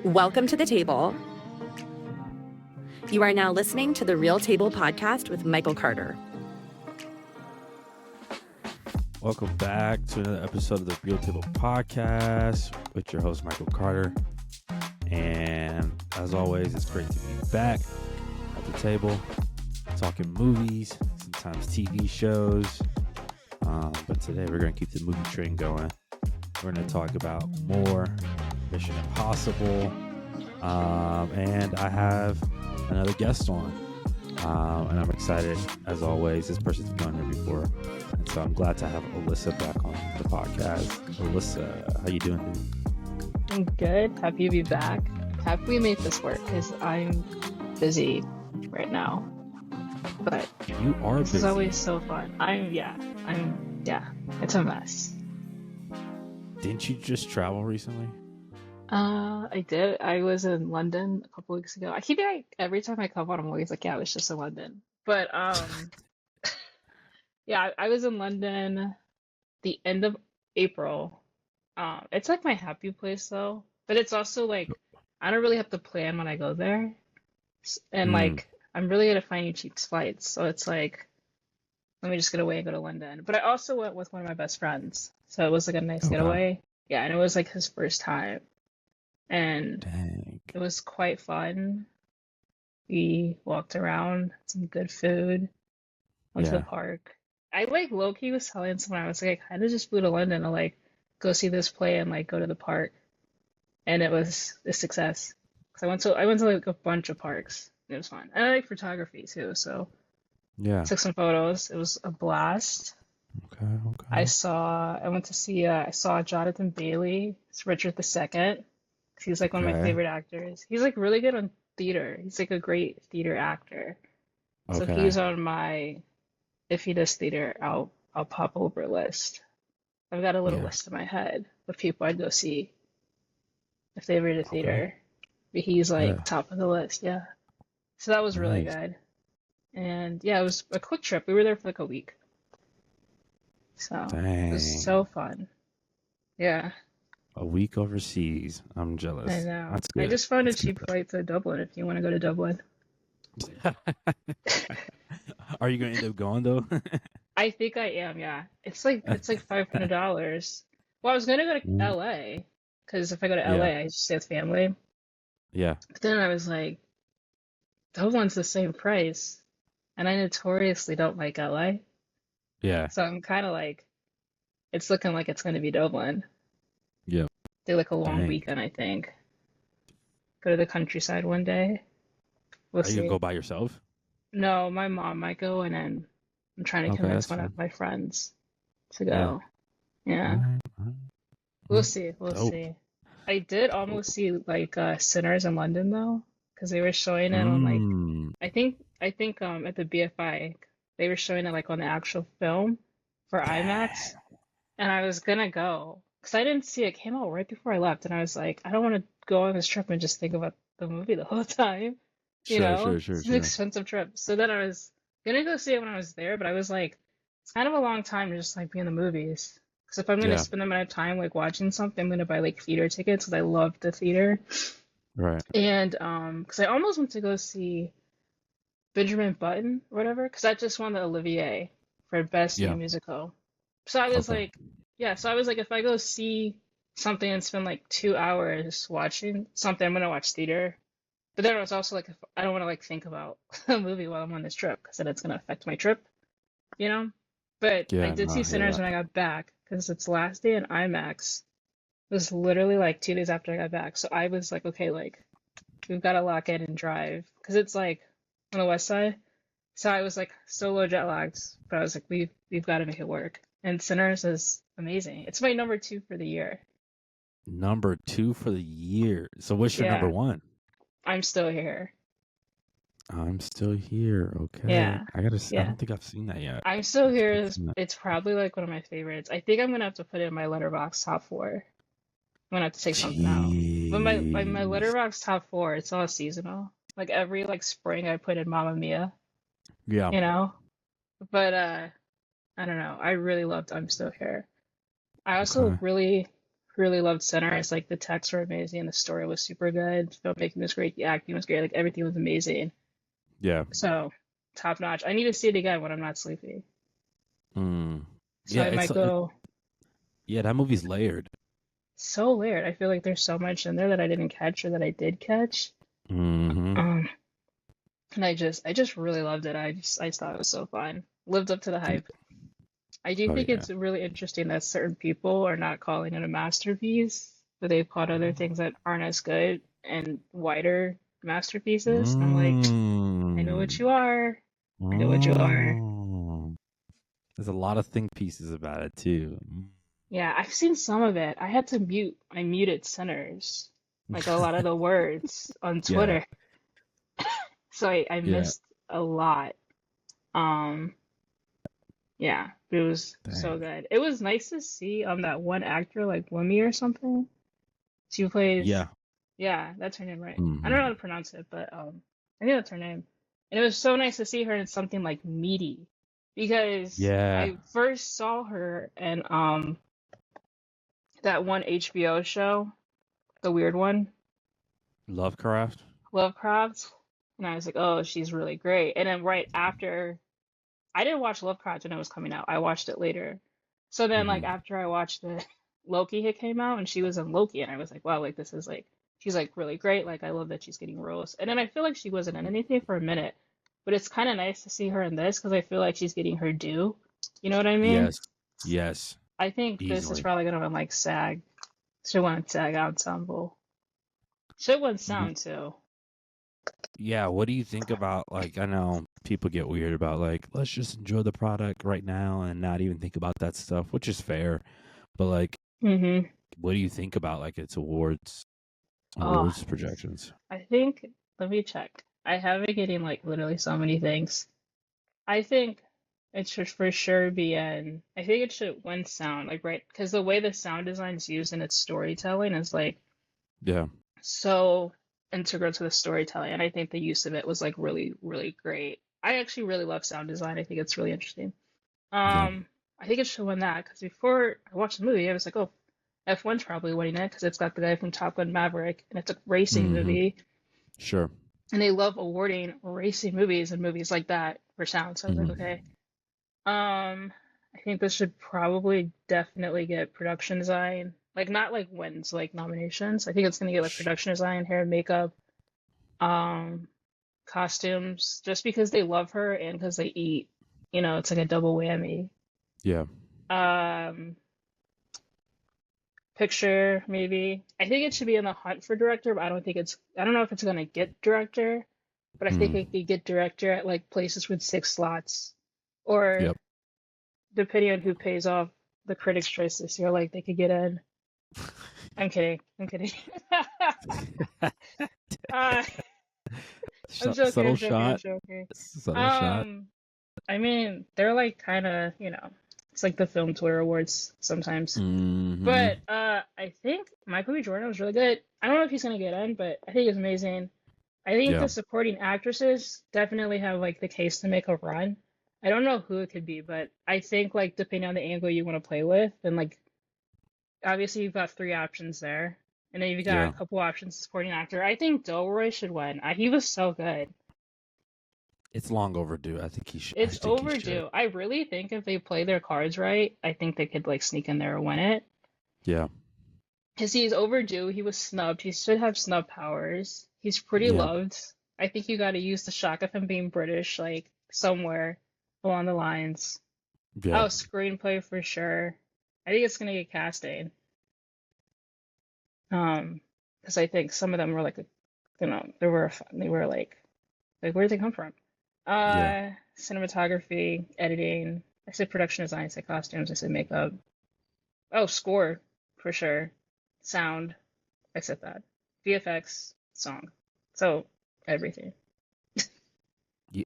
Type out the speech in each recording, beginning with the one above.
Welcome to the table. You are now listening to the Real Table podcast with Michael Carter. Welcome back to another episode of the Real Table podcast with your host, Michael Carter. And as always, it's great to be back at the table, talking movies, sometimes TV shows. But today we're going to keep the movie train going. We're going to talk about more Mission Impossible. And I have another guest on. And I'm excited, as always. This person's been on here before. And so I'm glad to have Alyssa back on the podcast. Alyssa, how you doing, dude? I'm good. Happy to be back. Happy we made this work because I'm busy right now. But You are this busy. is always so fun. It's a mess. Didn't you just travel recently? I did. I was in London a couple weeks ago. I keep like every time I come on, I'm always like, yeah, I was just in London. But yeah, I was in London the end of April. It's like my happy place though, but it's also like I don't really have to plan when I go there, and like I'm really good at finding cheap flights. So it's like, let me just get away and go to London. But I also went with one of my best friends, so it was like a nice Okay. getaway. Yeah, and it was like his first time, and Dang. it was quite fun. We walked around, some good food, went to the Yeah. park. I like low key was telling someone I was like, I kind of just flew to London to like go see this play and like go to the park, and it was a success. Cause I went to like a bunch of parks. It was fun. And I like photography too, so Yeah. took some photos. It was a blast. Okay. I saw Jonathan Bailey. It's Richard II. He's like one of my Okay. favorite actors. He's like really good on theater. He's like a great theater actor. So Okay. he's on my if he does theater, I'll pop over list. I've got a little Yeah. list in my head of people I'd go see if they ever did Okay. theater. But he's like Yeah. top of the list, yeah. So that was really Nice. good. And yeah, it was a quick trip. We were there for like a week. So it was Dang. so fun. Yeah, A week overseas. I'm I jealous. know. That's I good. just found a That's cheap flight to Dublin if you want to go to Dublin. good. Are you going to end up going, though? I think I am, yeah. It's like $500. Well, I was gonna go to Mm, LA because if I go to Yeah. LA, I just stay with family. Yeah. But then I was like, Dublin's the same price, and I notoriously don't like LA. Yeah. So I'm kind of like, it's looking like it's gonna be Dublin. Yeah. Do like a long Dang. weekend, I think. Go to the countryside one day. We'll Are you going to see. go by yourself? No, my mom might go, and then I'm trying to Okay, convince that's one fine. of my friends to Yeah. go. Yeah, Alright, alright. we'll Well, see. We'll dope. see. I did Dope. almost see like Sinners in London though, because they were showing it on like I think at the BFI they were showing it like on the actual film for IMAX, Dang. and I was gonna go because I didn't see it. It came out right before I left, and I was like, I don't want to go on this trip and just think about the movie the whole time. You know, it's an Sure. expensive trip. So then I was gonna go see it when I was there, but I was like, it's kind of a long time to just like be in the movies. Because if I'm gonna Yeah. spend the amount of time like watching something, I'm gonna buy like theater tickets because I love the theater. Right. And because I almost went to go see Benjamin Button or whatever, because I just won the Olivier for Best New Yeah. Musical. So I was Okay. like, yeah, so I was like, if I go see something and spend like 2 hours watching something, I'm gonna watch theater. But then I was also like, if I don't want to like think about a movie while I'm on this trip, because then it's gonna affect my trip, you know? But I Yeah. did No, see I hear Sinners that. when I got back, because its last day in IMAX was literally like 2 days after I got back. So I was like, okay, like we've got to lock in and drive, because it's like on the west side. So I was like so low jet lagged, but I was like, we've got to make it work. And Sinners is amazing. It's my number 2 for the year. Number 2 for the year. So what's your number Yeah, 1? I'm still here. I'm still here. Okay. Yeah, I yeah. don't think I've seen that yet. I'm still I here think I've is seen that. it's probably like one of my favorites. I think I'm gonna have to put it in my letterbox top 4. I'm gonna have to take something out. But my Jeez. letterbox top 4, it's all seasonal. Like every like spring I put in Mamma Mia, Yeah. you know? But I don't know. I really loved I'm Still Here. I also Okay. really, really loved Sinners. Like the texts were amazing, the story was super good, filmmaking was great, the acting was great, like everything was amazing. Yeah. So top notch. I need to see it again when I'm not sleepy. Mm. So Yeah, I might go. yeah, that movie's layered. So weird. I feel like there's so much in there that I didn't catch or that I did catch. Mm-hmm. And I just really loved it. I thought it was so fun. Lived up to the hype. I do Oh think yeah. it's really interesting that certain people are not calling it a masterpiece, but they've called other things that aren't as good and wider masterpieces. And I'm like, I know what Mm. you are. I know what you are. Mm. There's a lot of think pieces about it too. Yeah, I've seen some of it. I had to mute. I muted Sinners, like a lot of the words on Yeah, Twitter. So I yeah. missed a lot. Um, yeah, it was so Dang. good. It was nice to see that one actor like Wumi or something. She plays, Yeah. yeah, that's her name, right? I don't know how Hmm. to pronounce it, but I think that's her name. And it was so nice to see her in something like meaty, because Yeah. I first saw her in that one HBO show, the weird one, Lovecraft. Lovecraft, and I was like, oh, she's really great. And then right after, I didn't watch Lovecraft when it was coming out. I watched it later. So then, like Hmm. after I watched it, Loki had came out, and she was in Loki, and I was like, wow, like this is like she's like really great. Like I love that she's getting roles. And then I feel like she wasn't in anything for a minute, but it's kind of nice to see her in this because I feel like she's getting her due. You know what I mean? Yes. Yes. I think this is Easily. probably gonna win like SAG. Should win SAG ensemble. Should win sound too. Yeah, what do you think about, like, I know people get weird about, like, let's just enjoy the product right now and not even think about that stuff, which is fair. But, like, Mm-hmm. what do you think about, like, its Oh, awards projections? I think, let me check. I have been getting like literally so many things. I think it should for sure be in, I think it should win sound, like, right? Because the way the sound design is used in its storytelling is like Yeah. so integral to the storytelling. And I think the use of it was like really, really great. I actually really love sound design. I think it's really interesting. Yeah. I think it should win that because before I watched the movie, I was like, oh, F1's probably winning it because it's got the guy from Top Gun Maverick and it's a racing Hmm. movie. Sure. And they love awarding racing movies and movies like that for sound. So I was like, Hmm. okay. I think this should probably definitely get production design. Like not like wins, like nominations. I think it's gonna get like production design, hair and makeup, um, costumes, just because they love her and because they eat. You know, it's like a double whammy. Yeah. Um, Picture maybe. I think it should be in the hunt for director, but I don't know if it's gonna get director, but I think Mm. it could get director at like places with 6 slots. Or Yep. depending on who pays off the Critics' Choice this year, like they could get in. I'm kidding. I'm kidding. uh, I'm joking. Subtle I'm joking. I'm shot. joking. Subtle shot. Um, I mean, they're like kind of, it's like the Film Twitter Awards sometimes. Hmm. But I think Michael B. Jordan was really good. I don't know if he's gonna get in, but I think he's amazing. I think Yeah. the supporting actresses definitely have like the case to make a run. I don't know who it could be, but I think like depending on the angle you want to play with, and like obviously you've got 3 options there, and then you've got Yeah. a couple options supporting actor. I think Delroy should win. He was so good. It's long overdue. I think he should. I It's think he should. overdue. I really think if they play their cards right, I think they could like sneak in there and win it. Yeah. Because he's overdue. He was snubbed. He should have snub powers. He's pretty Yeah. loved. I think you got to use the shock of him being British, like somewhere along the lines. Yeah. Oh, screenplay for sure. I think it's gonna get casting. Because I think some of them were like, they were like where did they come from? Yeah. Cinematography, editing. I said production design. I said costumes. I said makeup. Oh, score for sure. Sound. I said that. VFX, song. So everything.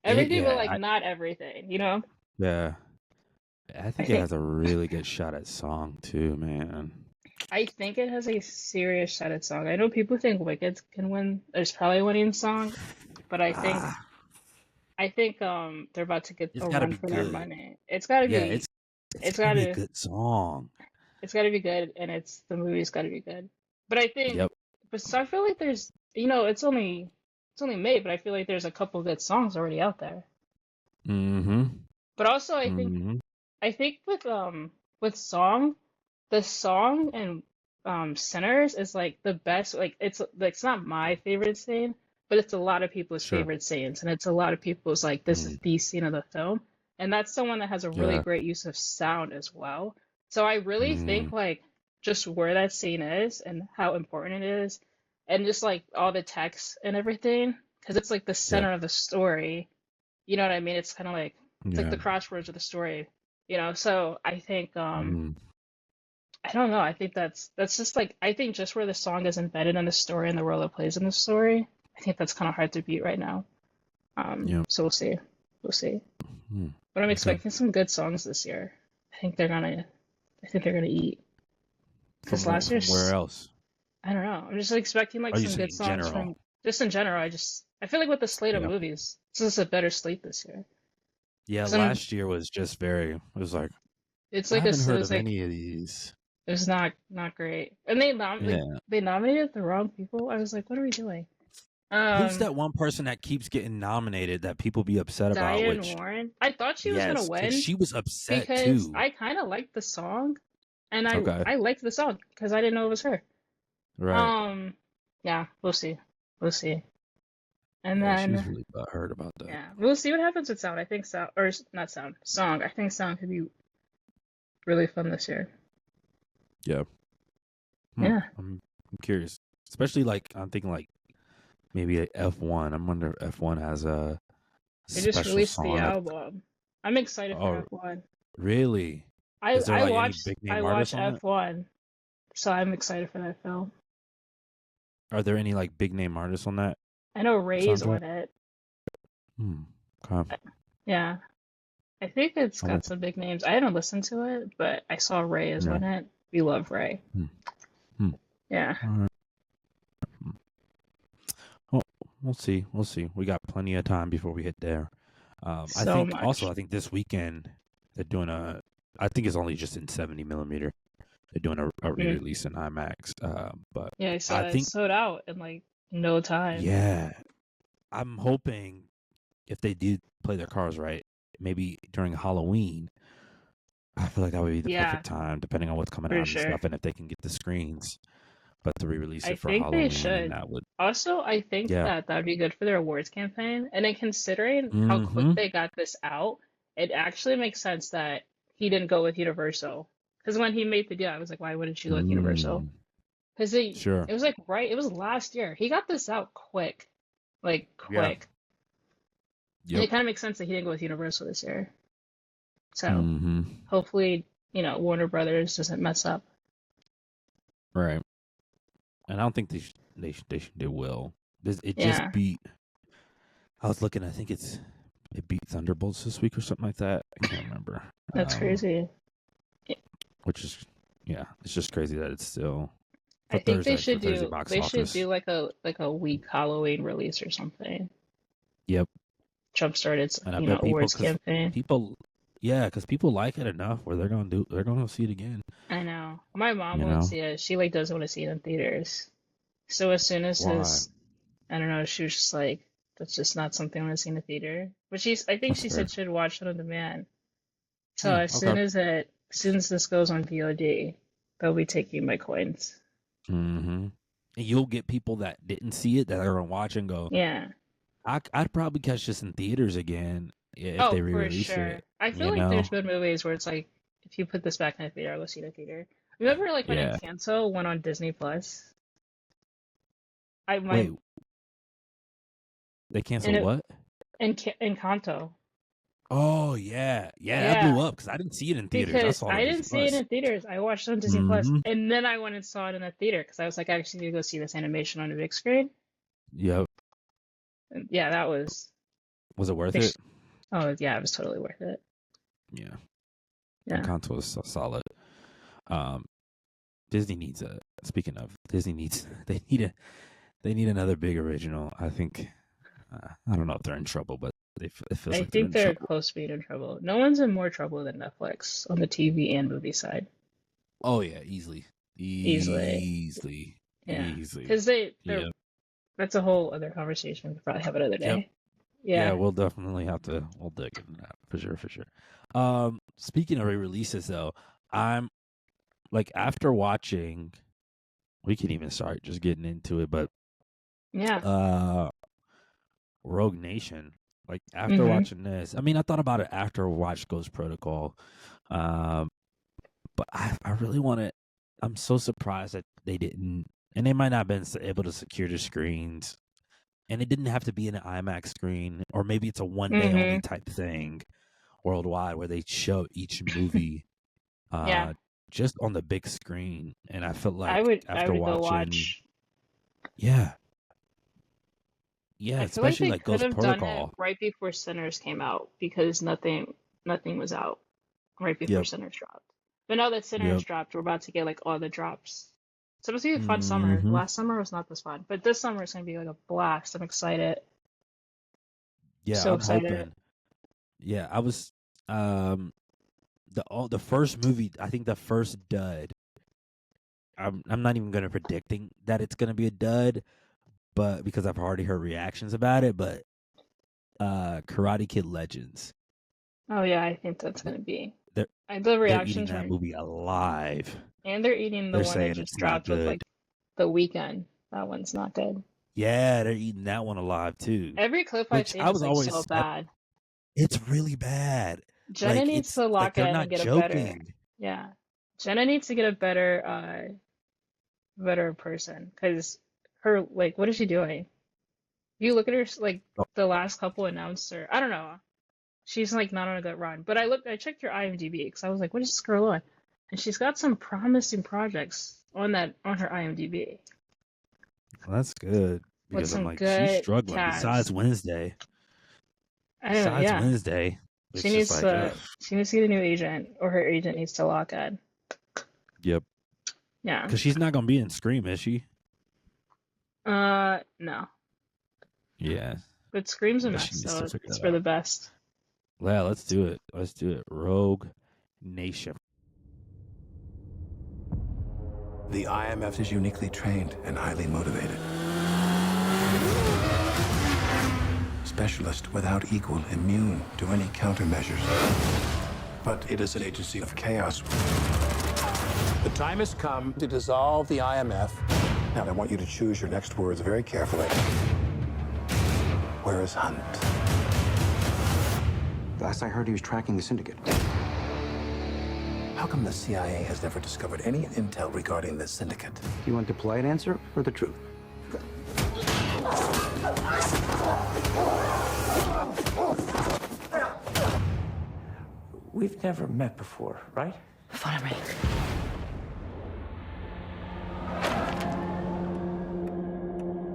Everything, but Yeah. like not everything, Yeah. I I think it think has a really good shot at song too, man. I think it has a serious shot at song. I know people think Wicked can win. There's probably a winning song, but Ah, I think they're about to get it's a got to run be for their good. money. It's gotta Yeah, be it's it's got to be a gotta good song. it's got to be good, and the movie's got to be good. But I think, Yep. but so I feel like there's, it's only May, but I feel like there's a couple good songs already out there. Mm-hmm. But also, I think Mm-hmm. with song, the song and Sinners is like the best. Like it's not my favorite scene, but it's a lot of people's Sure. favorite scenes, and it's a lot of people's like this is Mm. the scene of the film, and that's the one that has a really Yeah. great use of sound as well. So I really think Mm. like just where that scene is and how important it is, and just like all the text and everything, because it's like the Yeah. center of the story. You know what I mean? It's kind of like it's like Yeah. the crossroads of the story, so I think Mm. I don't know. I think that's just like I think just where the song is embedded in the story and the role it plays in the story, I think that's kind of hard to beat right now. Yeah. So we'll see. We'll see. Mm. But I'm Okay. expecting some good songs this year. I think they're gonna eat. Because last From where year's else? I don't know. I'm just expecting like Are you some saying good in songs general? from just in general. I feel like with the slate of Yeah. movies, this is a better slate this year. Yeah. 'Cause I'm- Last year was just very. It was like it's I like a haven't it heard was of like any of these. it was not great. And Yeah. they nominated the wrong people. I was like, what are we doing? Who's that one person that keeps getting nominated that people be upset about? Diane Which Warren. I thought she was gonna yes, because win she was upset because too. I kind of liked the song, and Okay. I liked the song because I didn't know it was her. Right. Yeah, we'll see, we'll see, and Yeah, she was then really hurt about that. yeah, we'll see what happens with sound. I think sound not sound song. I think sound could be really fun this year. Yeah. Yeah, I'm curious, especially like I'm thinking like maybe a F1. I wonder if F1 has a they just special released the song. album. I'm excited for Oh, F1. really? I Is there I like any watched big I name watched artists on it? F1, so I'm excited for that film. Are there any like big name artists on that I know Ray's soundtrack? on it. Okay. Yeah. I think it's I got won't- some big names. I haven't listened to it, but I saw Ray is Yeah. on it. We love Ray. Hmm. Yeah. All right. Well, we'll see. We'll see. We got plenty of time before we hit there. I So think much. also I think this weekend they're doing I think it's only just in 70 millimeter. They're doing a re-release in IMAX. But Yeah, I saw I it think sold out in like no time. yeah, I'm hoping if they did play their cards right, maybe during Halloween. I feel like that would be the Yeah, perfect time, depending on what's coming for out and sure. stuff, and if they can get the screens. But to re-release I it for think they Halloween, should. and that would Also, I think yeah. that would be good for their awards campaign. And then considering how quick Mm-hmm. they got this out, it actually makes sense that he didn't go with Universal. Because when he made the deal, I was like, why wouldn't you go with Universal? Because Sure. it was like it was last year. He got this out quick. Like Yeah. quick. And it kind of makes sense that he didn't go with Universal this year. So Mm-hmm. hopefully, Warner Brothers doesn't mess up. Right. And I don't think they will. It Yeah. just beat. I was looking. I think it beat Thunderbolts this week or something like that. I can't remember. That's crazy. Which is it's just crazy that it's still. I think Thursday, they should for Thursday do box they office. should do like a week Halloween release or something. Yep. Jumpstart its And I bet awards campaign. because people like it enough where they're gonna see it again. I know. My mom You won't know? see it. She like doesn't want to see it in theaters. So as soon as Why? I don't know, she was just like, that's just not something I want to see in the theater. But I think That's she fair. said she'd watch it on demand. So as soon Okay. as this goes on VOD, they'll be taking my coins. Mm-hmm. And you'll get people that didn't see it that are gonna watch and go, Yeah. I'd probably catch this in theaters again if Oh, they for re-release sure. it. I feel like there's been movies where it's like, if you put this back in the theater, I'll go see it in the theater. Remember like when Yeah. Encanto went on Disney Plus? Wait, they canceled what? Encanto. Oh yeah, that blew up because I didn't see it in theaters. I Because saw it on I didn't Disney see it Plus. in theaters. I watched it on Disney Plus, Mhm. and then I went and saw it in the theater because I was like, I actually need to go see this animation on a big screen. Yep. And yeah, that was. Was it worth it? Oh yeah, it was totally worth it. Yeah. Yeah. Encanto was so solid. Disney needs Speaking of Disney needs, they need another big original. I think. I don't know if they're in trouble, but it feels I like think they're they're in trouble. close to being in trouble. No one's in more trouble than Netflix on the TV and movie side. Oh yeah, easily. Easily. Yeah, Easily. because they're Yeah. that's a whole other conversation. We could probably have another Yep. day. Yeah, Yeah. we'll definitely we'll dig into that for sure, for sure. Speaking of re-releases though, I'm like after watching we can even start just getting into it, but Yeah. Rogue Nation. Like after Mm-hmm. watching this, I mean, I thought about it after I watched Ghost Protocol, um, but I really want to. I'm so surprised that they didn't, and they might not have been able to secure the screens, and it didn't have to be an IMAX screen, or maybe it's a one day only Mm-hmm. type thing worldwide where they show each movie, Yeah. just on the big screen. And I felt I like would I after would go watching, watch. yeah, I feel like especially they like could Ghost have done it Protocol. right before Sinners came out because nothing was out right before Yep, Sinners dropped. But now that Sinners yep. dropped, we're about to get like all the drops. It's supposed to be a fun summer. Hmm. Last summer was not this fun, but this summer is gonna be like a blast. I'm excited. Yeah, So I'm excited. hoping. Yeah, I was um the first movie, I think the first dud. I'm not even gonna predicting that it's gonna be a dud, but because I've already heard reactions about it, but Karate Kid Legends. Oh yeah, I think that's gonna be. They're The they're eating reactions that were, movie alive. and they're eating the They're one that saying just it's not dropped with good. like the weekend. That one's not good. Yeah, they're eating that one alive too. Every clip I've Which seen I is was like so always bad. it's really bad. Jenna Like needs it's to like lock they're in and not get a better. joking. Yeah, Jenna needs to get a better person because her like what is she doing? You look at her like Oh, the last couple announced her. I don't know. She's like not on a good run. But I checked her IMDb because I was like, what is this girl on? And she's got some promising projects on her IMDb well, that's good with because I'm some like she's good struggling. cast. I know, Besides yeah. Wednesday, She it's just needs like, ugh. to she needs to get a new agent, or her agent needs to lock in. Yep. Yeah. Because she's not gonna be in Scream, is she? No. Yeah. But Scream's a Yeah, mess, she needs to so figure it's that for the out. best. Yeah, let's do it. Let's do it. Rogue Nation. The IMF is uniquely trained and highly motivated. Specialist without equal, immune to any countermeasures. But it is an agency of chaos. The time has come to dissolve the IMF. Now, I want you to choose your next words very carefully. Where is Hunt? Last I heard, he was tracking the syndicate. How come the CIA has never discovered any intel regarding this syndicate? Do you want the polite answer or the truth? We've never met before, right? Follow me.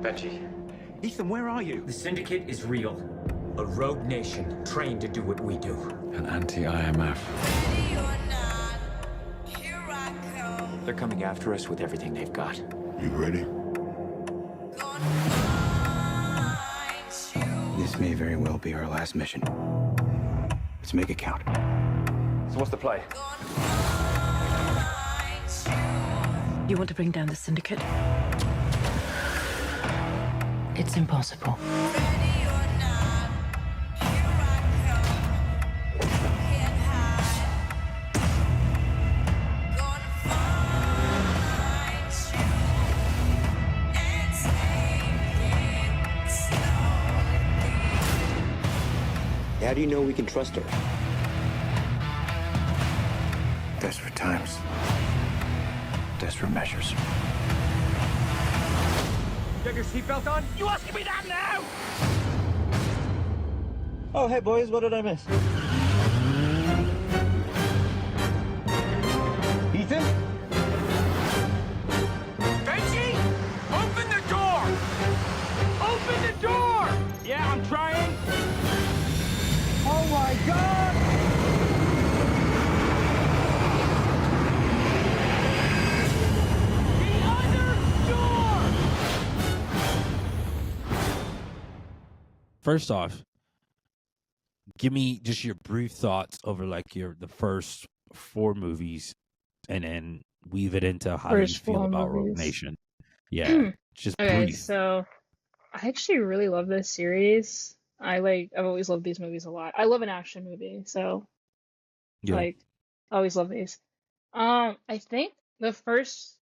Benji, Ethan, where are you? the Syndicate is real. A rogue nation trained to do what we do. An anti-IMF. They're coming after us with everything they've got. You ready? This may very well be our last mission. Let's make it count. So what's the play? You want to bring down the syndicate? It's impossible. How do you know we can trust her? Desperate times. Desperate measures. You got your seatbelt on? You asking me that now? Oh, hey boys, what did I miss? Ethan? Benji! Open the door! Open the door! Yeah, I'm trying. Oh my god! The other door! First off, give me just your brief thoughts over like the first 4 movies, and then weave it into how do you First feel four about Rogue movies. Nation. Yeah, just Okay, brief. so I actually really love this series. I've always loved these movies a lot. I love an action movie, so Yeah, like I always love these. I think the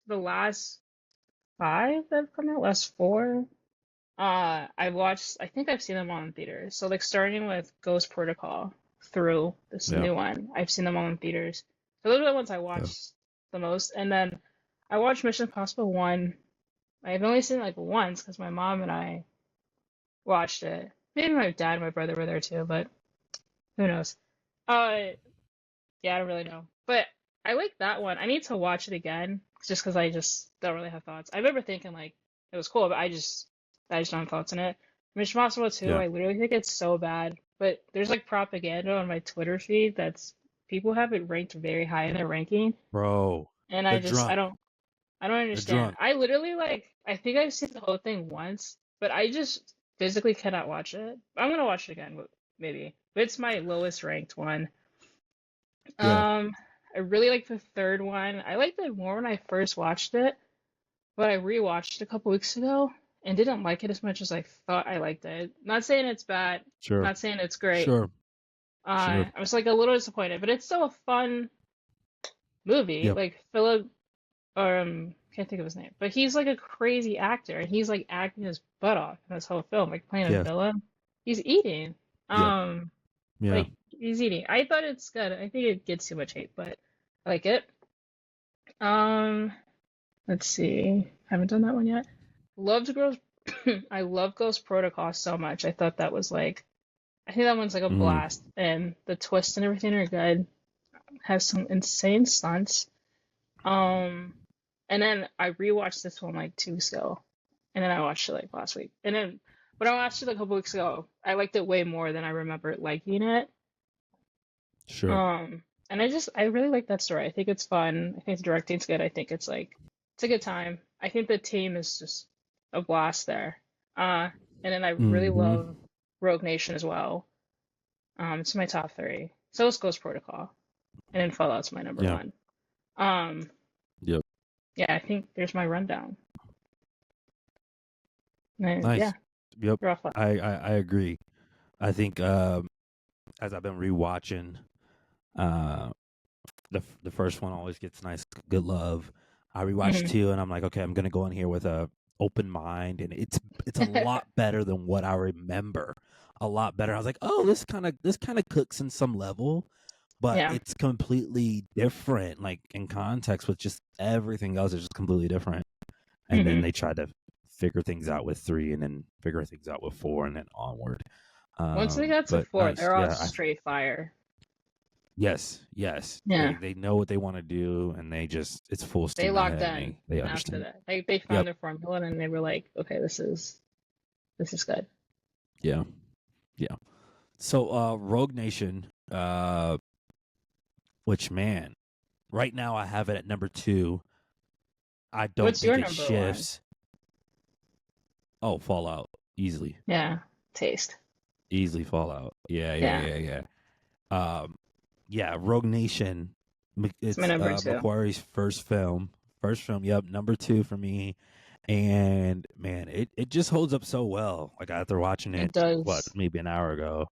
last five that have come out, last four, I think I've seen them all in theaters. So like starting with Ghost Protocol through this yeah, new one, I've seen them all in theaters. So those are the ones I yeah. watched the most. And then I watched Mission Impossible 1. I've only seen it like once because my mom and I watched it. Maybe my dad and my brother were there too, but who knows? Yeah, I don't really know. But I like that one. I need to watch it again just because I just don't really have thoughts. I remember thinking like it was cool, but I just don't have thoughts on it. Mission Impossible 2, Yeah. I literally think it's so bad. But there's like propaganda on my Twitter feed that's people have it ranked very high in their ranking, Bro, and they're I drunk. don't They're understand. drunk. I literally I think I've seen the whole thing once, but I just physically cannot watch it. I'm gonna watch it again, maybe. But it's my lowest ranked one. Yeah. I really like the third one. I liked it more when I first watched it, but I rewatched it a couple weeks ago and didn't like it as much as I thought I liked it. Not saying it's bad, Sure. not saying it's great. Sure. Sure. I was like a little disappointed, but it's still a fun movie. Yep. Like Philip, can't think of his name, but he's like a crazy actor, and he's like acting his butt off in this whole film, like playing a Yeah. villain. He's eating. Yeah. Yeah. Like he's eating. I thought it's good. I think it gets too much hate, but I like it. Let's see. Haven't done that one yet. Loved Girls. I love Ghost Protocol so much. I thought that was like, I think that one's like a Mhm. blast, and the twists and everything are good. Has some insane stunts. And then I rewatched this one like 2 weeks ago, and then I watched it like last week. And then when I watched it a couple weeks ago, I liked it way more than I remember liking it. Sure. And I really like that story. I think it's fun. I think the directing's good. I think it's a good time. I think the team is just a blast there. And then I really Mhm. love Rogue Nation as well. It's my top 3. So is Ghost Protocol, and then Fallout's my number Yeah. 1. Um, Yep. yeah, I think there's my rundown. And Nice. yeah, Yep. you're all fun. I agree. I think as I've been rewatching, the first one always gets nice, good love. I rewatched Mhm. 2, and I'm like, okay, I'm gonna go in here with a open mind, and it's a lot better than what I remember. A lot better. I was like, oh, this kind of cooks in some level, but Yeah. it's completely different. Like in context with just everything else is just completely different. And then Mhm. they tried to figure things out with 3, and then figure things out with 4, and then onward. Once they got to But 4, nice. they're all Yeah. straight fire. Yes. Yeah. They know what they want to do, and it's full They steam locked ahead. in They after understand. that. They found their formula, and they were like, okay, this is good. Yeah. Yeah. So Rogue Nation, which man, right now I have it at number 2. I don't What's think your it number 1? shifts. Oh, Fallout. Easily. Yeah, taste. Easily Fallout. Yeah. Yeah, Rogue Nation. It's my number 2. Macquarie's first film. Yep, number 2 for me. And man, it just holds up so well. Like after watching It it, does. maybe an hour ago,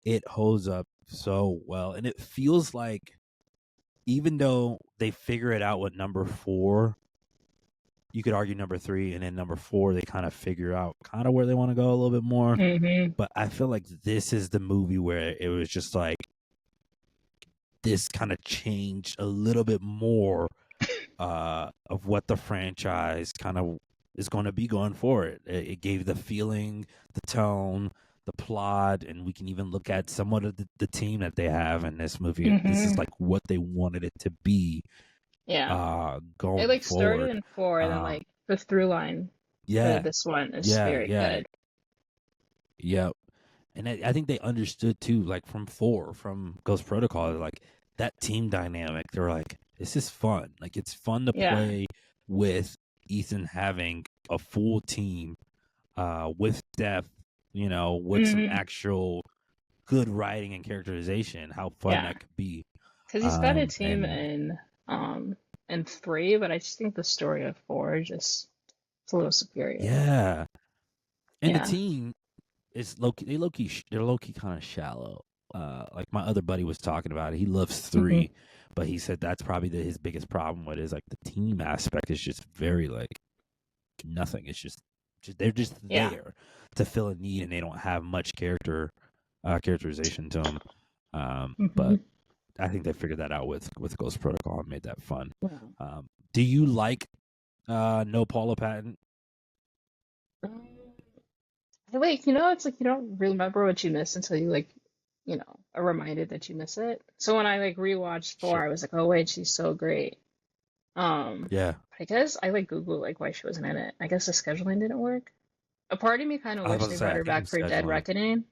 it holds up so well, and it feels like even though they figure it out with number 4, you could argue number 3, and then number 4 they kind of figure out kind of where they want to go a little bit more. Mhm. But I feel like this is the movie where it was just like this kind of changed a little bit more of what the franchise kind of is going to be going forward. It gave the feeling, the tone, the plot, and we can even look at somewhat of the team that they have in this movie. This is Mhm. like what they wanted it to be. Yeah. Going It like started forward. in 4, and then like the through line Yeah. for this one is Yeah. very Yeah. good. Yep. And I think they understood too, like from 4, from Ghost Protocol, like that team dynamic. They were like, this is fun. Like it's fun to Yeah. play with Ethan having a full team, with depth, with some Mhm. actual good writing and characterization. How fun Yeah. that could be. Because he's got a team And in in 3, but I just think the story of 4 just it's a little superior. Yeah. And the Yeah. team is they're low key kind of shallow. Like my other buddy was talking about it. He loves 3, but he said that's probably his biggest problem with it is like the team aspect is just very like nothing. It's just they're just Yeah. there to fill a need, and they don't have much characterization to them. But I think they figured that out with Ghost Protocol and made that fun. Yeah. Do you like No Paula Patton? Like, you know, it's like you don't remember what you missed until you like, you know, are reminded that you miss it. So when I like rewatched 4, Sure. I was like, oh wait, she's so great. Yeah. I guess I like Googled like why she wasn't in it. I guess the scheduling didn't work. A part of me kind of I was wished about they to say, brought I her think it back was for Dead scheduling. Reckoning,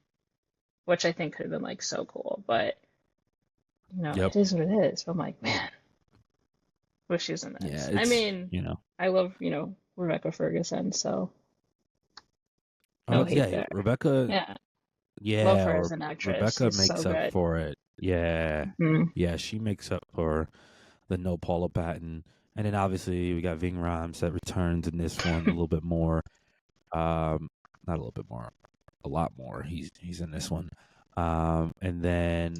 which I think could have been like so cool. But you know, Yep. it is what it is. But I'm like, man, wish she was in this. Yeah. I It's, mean, you know. I love, you know, Rebecca Ferguson, so no hate Yeah. there. Rebecca. Yeah, Yeah. love her as an actress. Rebecca She's makes so up good. for it. Yeah. Mhm. Yeah. She makes up for the No Paula Patton. And then obviously we got Ving Rhames that returns in this one a little bit more. Not a little bit more, a lot more. He's in this one. And then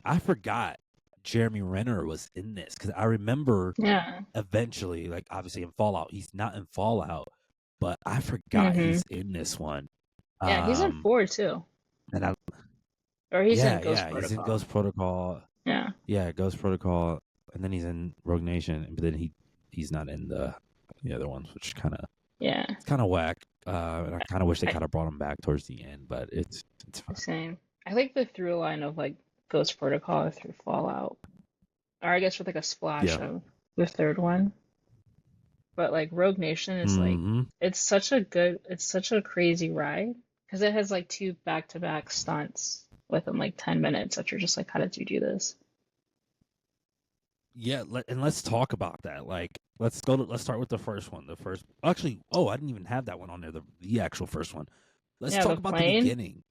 I forgot Jeremy Renner was in this because I remember Yeah. eventually, like obviously in Fallout, he's not in Fallout, but I forgot Mhm. he's in this one. Yeah, he's in 4 too. And I Or he's in Ghost he's in Protocol. Ghost Protocol. Yeah. Yeah, Ghost Protocol, and then he's in Rogue Nation, but then he's not in the other ones, which Yeah. it's kind of whack. And I kind of wish they I- kind of brought him back towards the end, but it's fine. Same. I like the through line of like Ghost Protocol through Fallout. Or I guess with like a splash Yeah. of the third one. But like Rogue Nation is like Mhm. it's such a crazy ride because it has like 2 back-to-back stunts within like 10 minutes that you're just like, how did you do this? Yeah, and let's talk about that. Like, let's start with the first one. I didn't even have that one on there. The actual first one. Let's Yeah, talk the about the plane. beginning.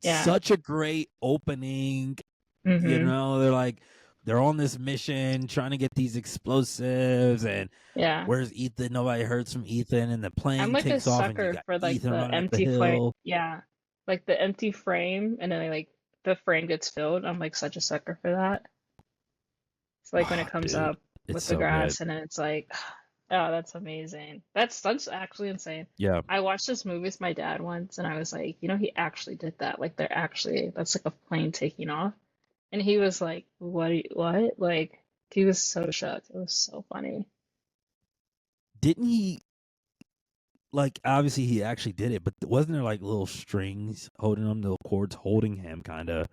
Yeah. Such a great opening. You Mhm. know, they're on this mission trying to get these explosives, and Yeah. where's Ethan? Nobody heard from Ethan, and the plane I'm like a takes off, and you sucker got for like Ethan the running up the empty frame. hill. Yeah. Like the empty frame and then like the frame gets filled. I'm like such a sucker for that. It's like when it comes Dude, up it's with so the grass good. and then it's like, oh, that's amazing. That's actually insane. Yeah, I watched this movie with my dad once and I was like, you know, he actually did that. Like that's like a plane taking off. And he was like, what? Like he was so shocked. It was so funny. didn't he? Like, obviously, he actually did it, but wasn't there like little strings holding him, little cords holding him, kind of?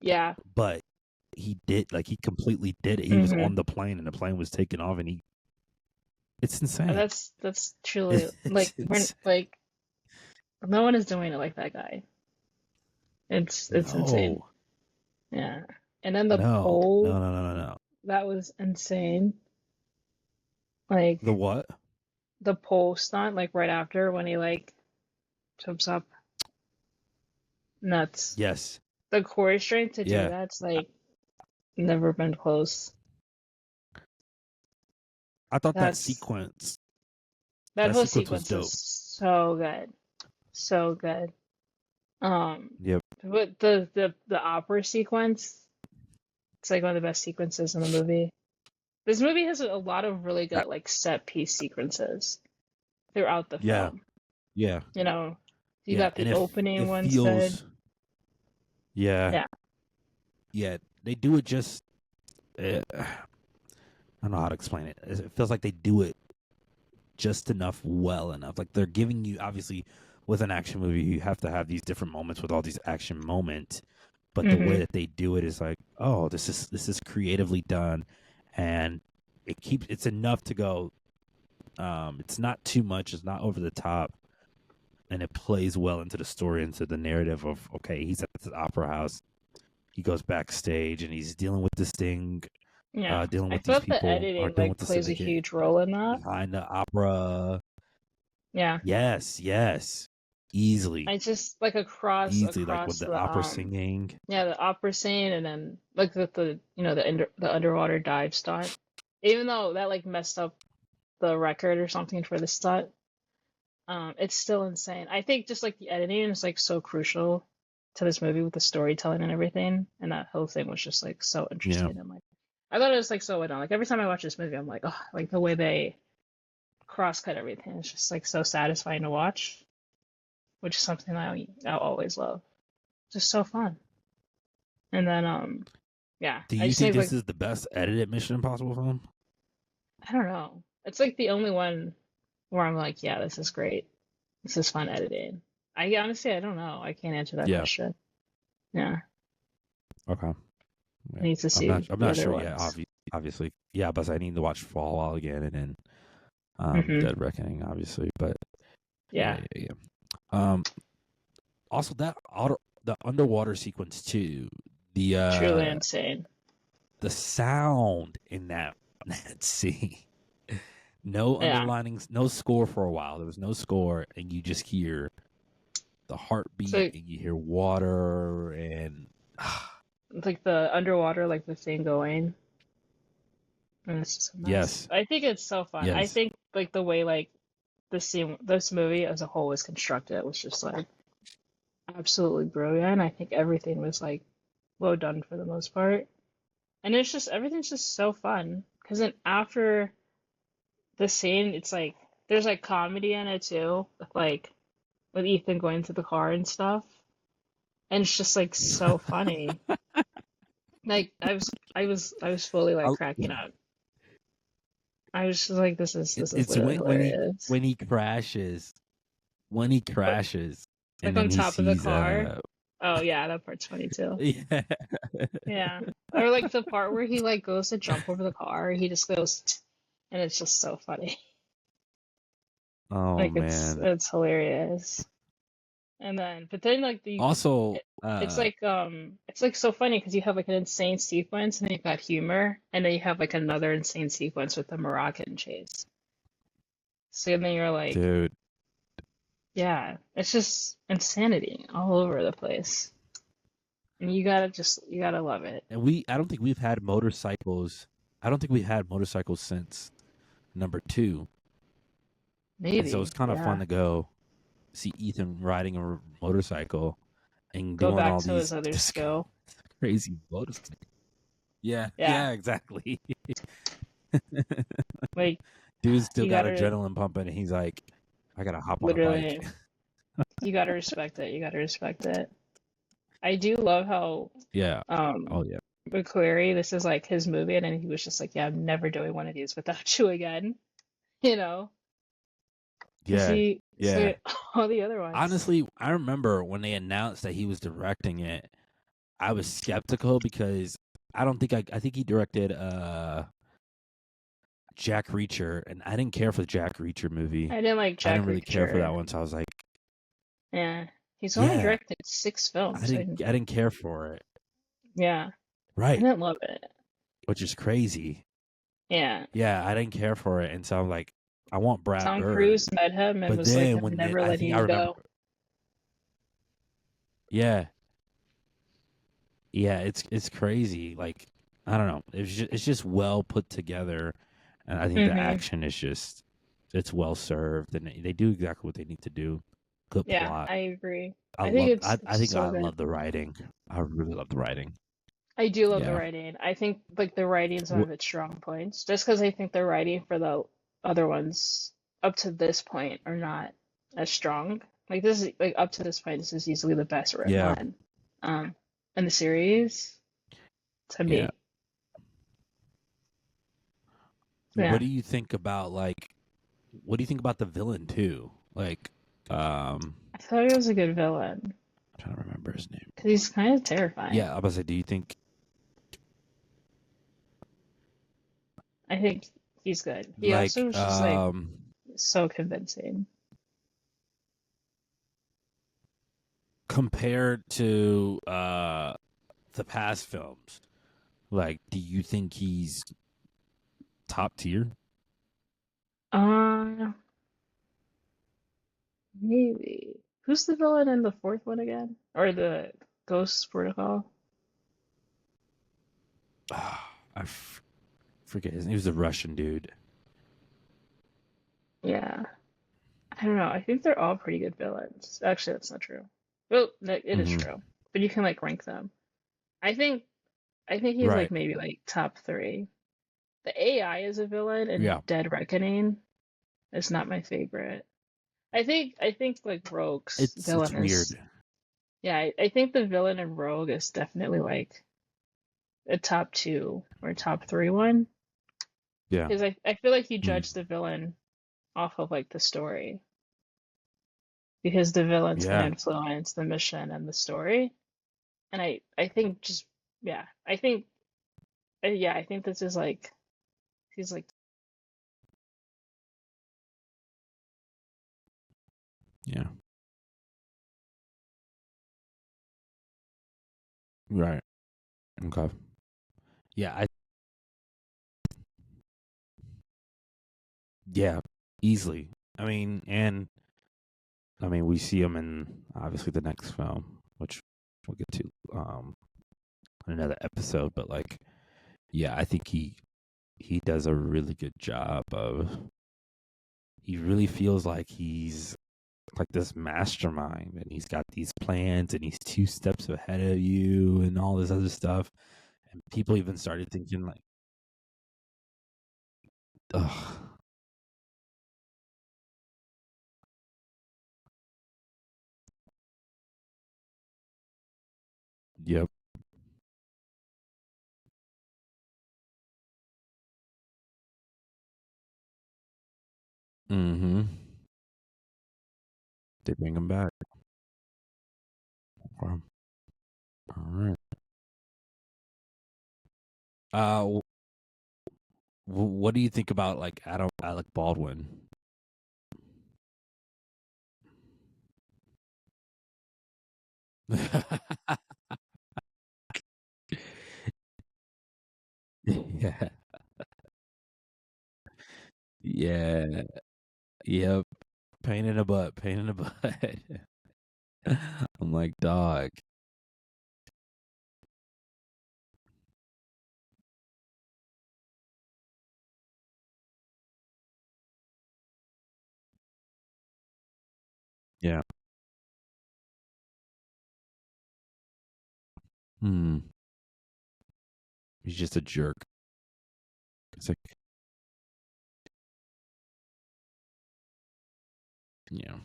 Yeah. But he did, like, he completely did it. He was Mhm. on the plane, and the plane was taking off, and it's insane. That's truly It's like when insane. like no one is doing it like that guy. It's insane. No, Yeah. And then the no, pole, no. that was insane. Like The what? the pole stunt, like right after when he like jumps up. Nuts. Yes. The core strength to do Yeah. that's like never been close. I thought that That's sequence. that That whole sequence was sequence is so good. So good. Yep. But the opera sequence, it's like one of the best sequences in the movie. This movie has a lot of really good like set piece sequences throughout the Yeah. film. Yeah. You know, you Yeah. got the And opening it one feels. said. Yeah. Yeah. Yeah. They do it just. I don't know how to explain it. It feels like they do it just enough, well enough. Like they're giving you, obviously, with an action movie, you have to have these different moments with all these action moments. But the way that they do it is like, oh, this is creatively done, and it's enough to go. It's not too much. It's not over the top, and it plays well into the story, into the narrative of, okay, he's at the opera house. He goes backstage and he's dealing with this thing. Yeah. Dealing I with these thought the people, editing dealing like with the plays a syndicate huge role in that. behind the opera. Yeah. Yes, easily, I just like across like with the opera singing. yeah, the opera scene and then like the the underwater dive stunt. even though that like messed up the record or something for the stunt, it's still insane. I think just like the editing is like so crucial to this movie with the storytelling and everything, and that whole thing was just like so interesting and like I thought it was like so well done. Like every time I watch this movie, I'm like, oh, like the way they cross-cut everything is just like so satisfying to watch, which is something I'll always love. Just so fun. And then yeah. Do I you just think this like is the best edited Mission Impossible film? I don't know. It's like the only one where I'm like, yeah, this is great. This is fun editing. I honestly I don't know. I can't answer that Yeah. question. Yeah. Okay. I need to see I'm the not other sure ones. yet. Obviously, yeah. But I need to watch Fallout again, and then Dead Reckoning, obviously. But Yeah. yeah. Also, the underwater sequence too. The Truly insane. the sound in that scene. No Yeah. underlinings, no score for a while. There was no score, and you just hear the heartbeat, So- and you hear water, and Like the underwater, like the thing going. And it's just nuts. Yes. I think it's so fun. I Yes. think like the way like this movie as a whole was constructed was just like absolutely brilliant. I think everything was like well done for the most part. And it's just everything's just so fun. Because then after the scene, it's like there's like comedy in it too, with Ethan going to the car and stuff. And it's just like so funny. Like I was fully like cracking up. I was just like, this is it's literally hilarious. when he crashes, and Like then on he top of the sees, car. Oh yeah, that part's funny too. yeah, Yeah. Or like the part where he like goes to jump over the car, he just goes, and it's just so funny. oh Like man. it's hilarious. And then, but then like Also, it's like so funny because you have like an insane sequence and then you've got humor, and then you have like another insane sequence with the Moroccan chase. So then you're like, dude, yeah, it's just insanity all over the place. And you gotta love it. and I don't think we've had motorcycles. I don't think we've had motorcycles since number 2. Maybe. And so it's kind of yeah. fun to go see Ethan riding a motorcycle and Go doing back all to these his other skill. crazy motorcycles. Yeah, Yeah. exactly. Like Dude's still you got gotta- adrenaline pumping, and he's like, I gotta hop on a literally, bike. you gotta respect it. You gotta respect it. I do love how Yeah. Oh yeah. McQuarrie, this is like his movie, and then he was just like, yeah, I'm never doing one of these without you again. You know? 'Cause Yeah. Yeah. all the other ones. Honestly, I remember when they announced that he was directing it, I was skeptical because I think he directed Jack Reacher, and I didn't care for the Jack Reacher movie. I didn't like Jack I didn't really care for Reacher. that one, so I was like, Yeah. He's only Yeah. directed 6 films. I didn't care for it. Yeah. I Right. didn't love it. Which is crazy. Yeah. Yeah, I didn't care for it, and so I'm like, I want Brad Tom Bird. Cruise met him and But was then like, when I'm never I letting think you I remember, go. yeah, it's crazy. Like I don't know, it's just well put together, and I think the Mhm. action is it's well served, and they do exactly what they need to do. Good Yeah, plot. I agree. I think love. it's I think so I good. love the writing. I really love the writing. I do love the Yeah. writing. I think like the writing's one of its strong points. Just because I think the writing for the other ones up to this point are not as strong. Like this is like up to this point, this is easily the best written Yeah. one in the series to me. Yeah. Yeah. What do you think about the villain too? Like, I thought he was a good villain I'm trying to remember his name. because he's kind of terrifying. Yeah, I was about to say, do you think? I think he's good. He like, also was just like so convincing. compared to the past films, like, do you think he's top tier? Maybe. Who's the villain in the 4th one again? Or the Ghost Protocol? forget his name. He was a Russian dude. Yeah. I don't know. I think they're all pretty good villains. Actually, that's not true. Well, it is Mhm. true. But you can like rank them. I think he's Right. like maybe like top 3. The AI is a villain and Yeah. Dead Reckoning is not my favorite. I think like Rogue's It's villain is weird. yeah, I think the villain in Rogue is definitely like a top 2 or top 3 one. Yeah. Because I feel like you Mm. judge the villain off of like the story. Because the villain's gonna Yeah. influence the mission and the story. And I think just yeah, I think this is like he's like Yeah. Right. Okay. Yeah. Yeah. Easily. I mean, we see him in obviously the next film, which we'll get to in another episode. But like, yeah, I think he does a really good job of. He really feels like he's like this mastermind, and he's got these plans, and he's 2 steps ahead of you, and all this other stuff. And people even started thinking like, ugh, yep, mm-hmm. They bring him back. Okay. All right. Uh, what do you think about like Alec Baldwin? Yeah. Yeah. Yep. Pain in the butt. Pain in the butt. I'm like, dog. Yeah. Hmm. He's just a jerk. It's like, yeah.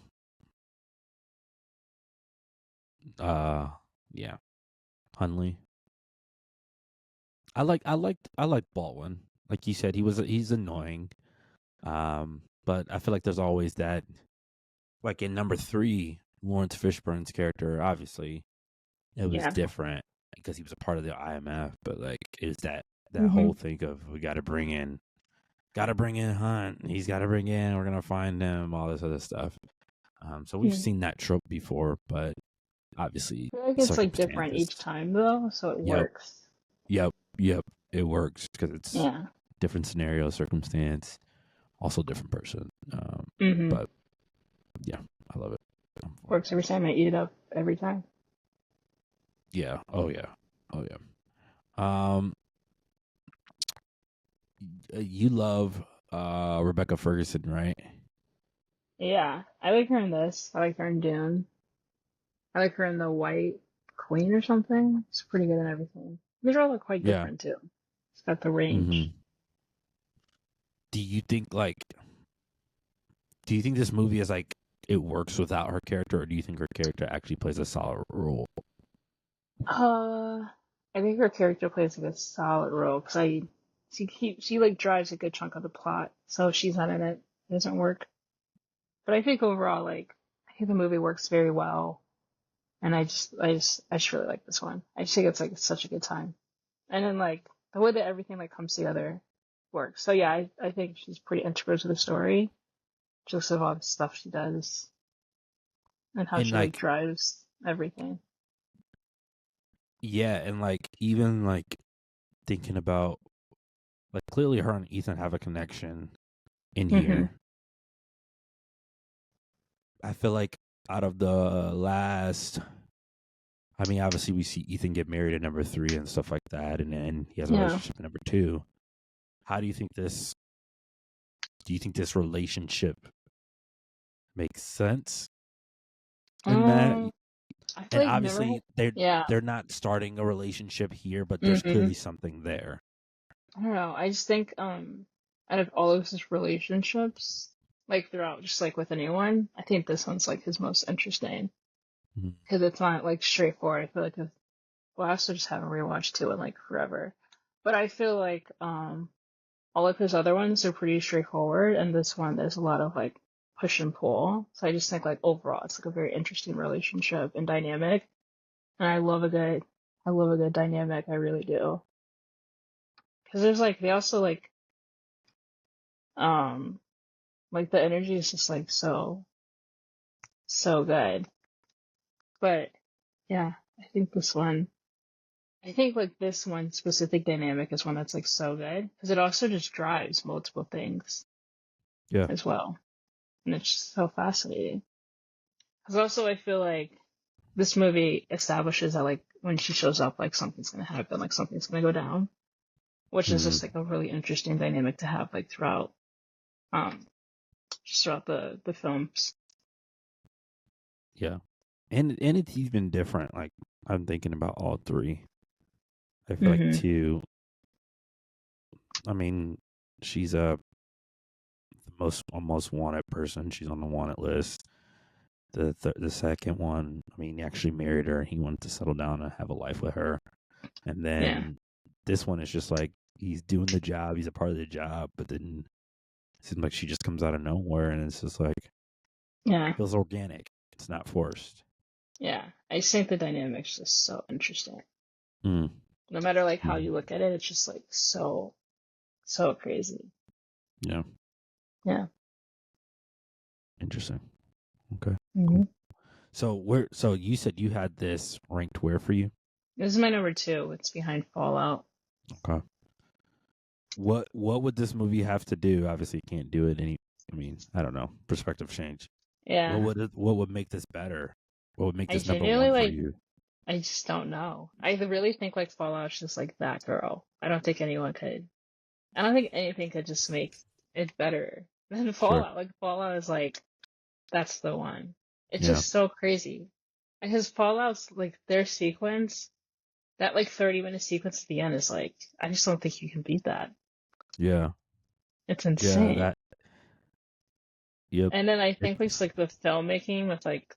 Uh, yeah. Hunley. I like Baldwin. Like you said, he's annoying. But I feel like there's always that. Like in number 3, Lawrence Fishburne's character, obviously, it was yeah. different because he was a part of the IMF. But like, is that hmm whole thing of we got to bring in Hunt. He's got to bring in. We're gonna find him. All this other stuff. So we've Yeah. seen that trope before, but I obviously feel like it's like different circumstances. each time though, so it Yep, works. yep. It works because it's Yeah. different scenario, circumstance, also different person. hmm But yeah, I love it. Works every time. I eat it up every time. Yeah. Oh yeah. Oh yeah. Um, you love Rebecca Ferguson, right? Yeah. I like her in this. I like her in Dune. I like her in The White Queen or something. It's pretty good in everything. These are all like quite Yeah. different too. It's got the range. Mm-hmm. Do you think this movie is like it works without her character, or do you think her character actually plays a solid role? I think her character plays like a solid role because she like drives a good chunk of the plot. So if she's not in it, it doesn't work. But I think overall, like I think the movie works very well, and I just really like this one. I just think it's like such a good time, and then like the way that everything like comes together works. So yeah, I think she's pretty integral to the story, just of all the stuff she does and how And she like like, drives everything. yeah, and like even like thinking about like clearly her and Ethan have a connection in hmm here. I feel like out of the last, I mean, obviously we see Ethan get married at number 3 and stuff like that, and then he has a Yeah. relationship at number 2. How do you think this? Do you think this relationship makes sense in that? I feel And like never. obviously, Yeah. they're not starting a relationship here, but there's hmm clearly something there. I don't know. I just think out of all of his relationships, like throughout, just like with anyone, I think this one's like his most interesting Mhm. because it's not like straightforward. I feel like well, I also just haven't rewatched two in like forever, but I feel like all of his other ones are pretty straightforward, and this one there's a lot of like push and pull. So I just think like overall it's like a very interesting relationship and dynamic, and I love a good dynamic. I really do. Because there's like they also like the energy is just like so good. But yeah, I think like this one specific dynamic is one that's like so good because it also just drives multiple things Yeah. as well, and it's just so fascinating. Because also I feel like this movie establishes that like when she shows up, like something's gonna happen, like something's gonna go down, which is just Mhm. like a really interesting dynamic to have like throughout um just throughout the films. Yeah. And it's even different. Like I'm thinking about all three. I feel like hmm two. I mean, she's the most wanted person. She's on the wanted list. The second one, I mean, he actually married her. He wanted to settle down and have a life with her. And Yeah. then this one is just like he's doing the job. He's a part of the job, but then it seems like she just comes out of nowhere, and it's just like Yeah. feels organic. It's not forced. Yeah. I just think the dynamic's just so interesting. Mm. No matter like how Mm. you look at it, it's just like so crazy. Yeah. Yeah. Interesting. Okay. hmm Cool. So you said you had this ranked where for you? This is my number 2. It's behind Fallout. Okay. What would this movie have to do? Obviously, you can't do it any. I mean, I don't know. Perspective change. Yeah. What would make this better? What would make I this number genuinely one for like you? I just don't know. I really think like Fallout's just like that girl. I don't think anything could just make it better than Sure. Fallout. Like Fallout is like that's the one. It's Yeah. just so crazy. Because Fallout's like their sequence, that like 30-minute sequence at the end is like I just don't think you can beat that. Yeah. It's Yeah. insane. Yep. And then I think it's like the filmmaking with like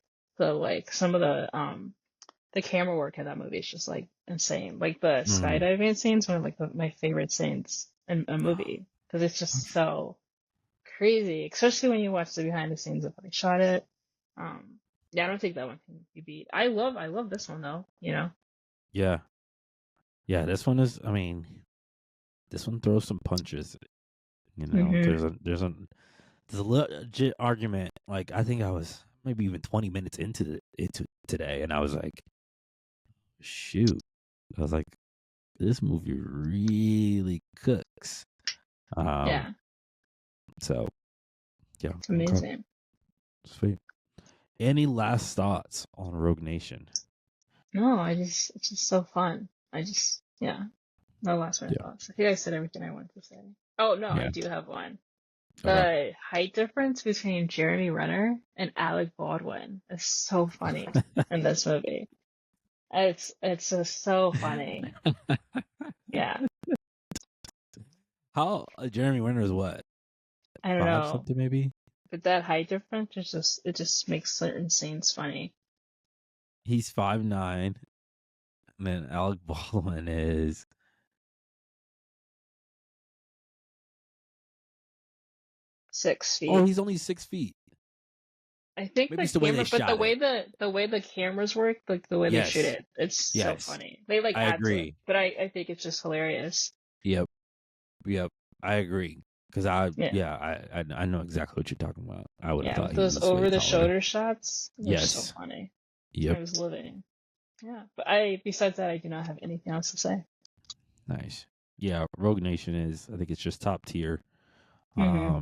some of the camera work in that movie is just like insane. Like the Mm. skydiving scenes are like my favorite scenes in a movie because it's just so crazy, especially when you watch the behind the scenes of how they shot it. Yeah, I don't think that one can be beat. I love this one though. You know. Yeah. Yeah. This one is. I mean, this one throws some punches. You know, hmm there's a legit argument. Like I think I was maybe even 20 minutes into it today, and I was like, shoot. I was like, this movie really cooks. Yeah, So yeah, it's okay, amazing. sweet. Any last thoughts on Rogue Nation? No, it's just so fun. Yeah, no last minute Yeah, thoughts. I think I said everything I wanted to say. Oh no, I yeah. do have one. Okay. The height difference between Jeremy Renner and Alec Baldwin is so funny in this movie. It's just so funny. Yeah, How Jeremy Renner is what I don't 5 know, something maybe? but that height difference is just makes certain scenes funny. He's 5'9", and then Alec Baldwin is 6 feet. he's only 6 feet. I think Maybe the it's the way they camera, but shot it. The way the cameras work, like the way they shoot Yes, it, it's so yes, funny. They like I add to it, agree. but I think it's just hilarious. Yep, I agree. Because I Yeah, know exactly what you're talking about. I would have yeah, thought with he those was way over the taller. shoulder shots, they're so Yes. funny. Yep. I was living. Yeah, but besides that, I do not have anything else to say. Nice. Yeah, Rogue Nation is. I think it's just top tier. hmm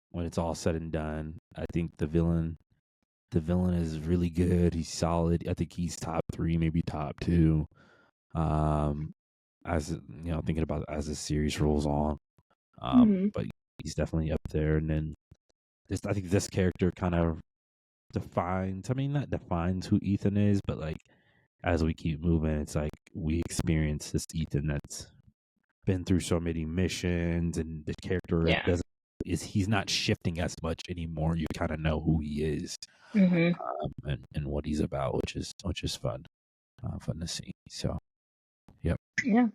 When it's all said and done, I think the villain is really good. He's solid. I think he's top 3, maybe top 2. As you know, thinking about as the series rolls on, But he's definitely up there. And then I think this character kind of defines, I mean, not defines who Ethan is, but like as we keep moving, it's like we experience this Ethan that's been through so many missions, and the character he's not shifting as much anymore. You kind of know who he is, and what he's about, which is fun to see. So, yep. Yeah.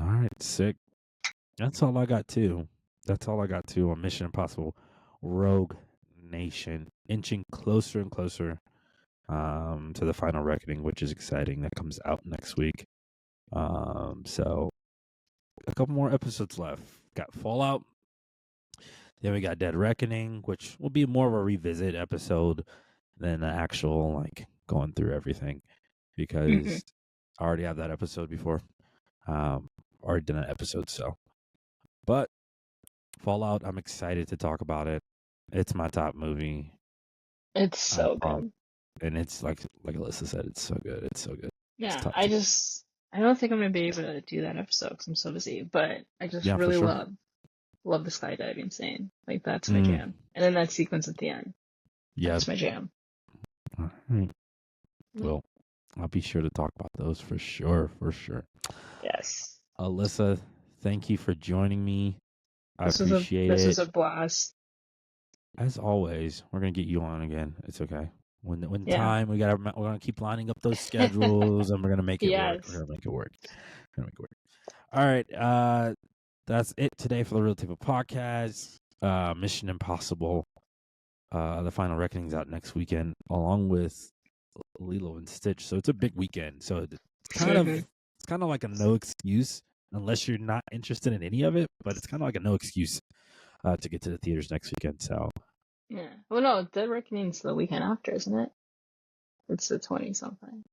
All right, sick. That's all I got too. On Mission Impossible Rogue Nation, inching closer and closer to the final reckoning, which is exciting. That comes out next week. So a couple more episodes left. Got Fallout. Then we got Dead Reckoning, which will be more of a revisit episode than an actual like going through everything, because I already have that episode before. Already done an episode, so. But Fallout, I'm excited to talk about it. It's my top movie. It's so good. And it's like Alyssa said, it's so good. It's so good. Yeah, I don't think I'm gonna be able to do that episode because I'm so busy. But I just really love the skydiving scene. Like that's my jam. And then that sequence at the end. Yeah, that's my jam. All right. Well, I'll be sure to talk about those for sure. Yes. Alyssa, thank you for joining me. I appreciate it. This was a blast. As always, we're gonna get you on again. It's okay. When time, we're gonna keep lining up those schedules, and we're gonna make it work. We're gonna make it work. All right. That's it today for the Real Table Podcast. Mission Impossible. The Final Reckoning's out next weekend, along with Lilo and Stitch. So it's a big weekend. So it's kind of like a no excuse unless you're not interested in any of it. But it's kind of like a no excuse to get to the theaters next weekend. So. Yeah. Well, no, Dead Reckoning's the weekend after, isn't it? It's the 20-something.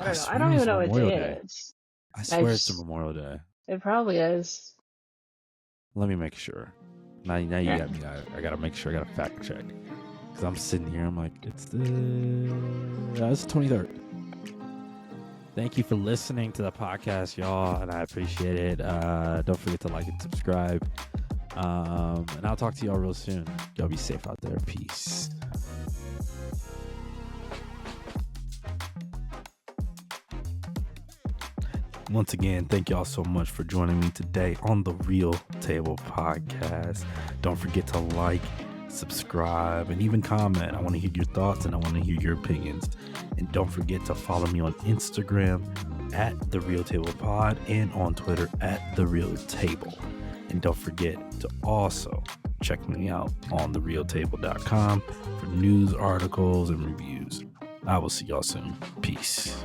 I don't know. I don't even know what day it is. I swear it's Memorial Day. It probably is. Let me make sure. Now you got me. I gotta make sure. I gotta fact check. Because I'm sitting here. I'm like, it's the 23rd. Thank you for listening to the podcast, y'all, and I appreciate it. Don't forget to like and subscribe. And I'll talk to y'all real soon. Y'all be safe out there. Peace. Once again, thank y'all so much for joining me today on the Real Table Podcast. Don't forget to like, subscribe, and even comment. I want to hear your thoughts and I want to hear your opinions. And don't forget to follow me on Instagram at The Real Table Pod and on Twitter at The Real Table. And don't forget to also check me out on therealtable.com for news, articles, and reviews. I will see y'all soon. Peace.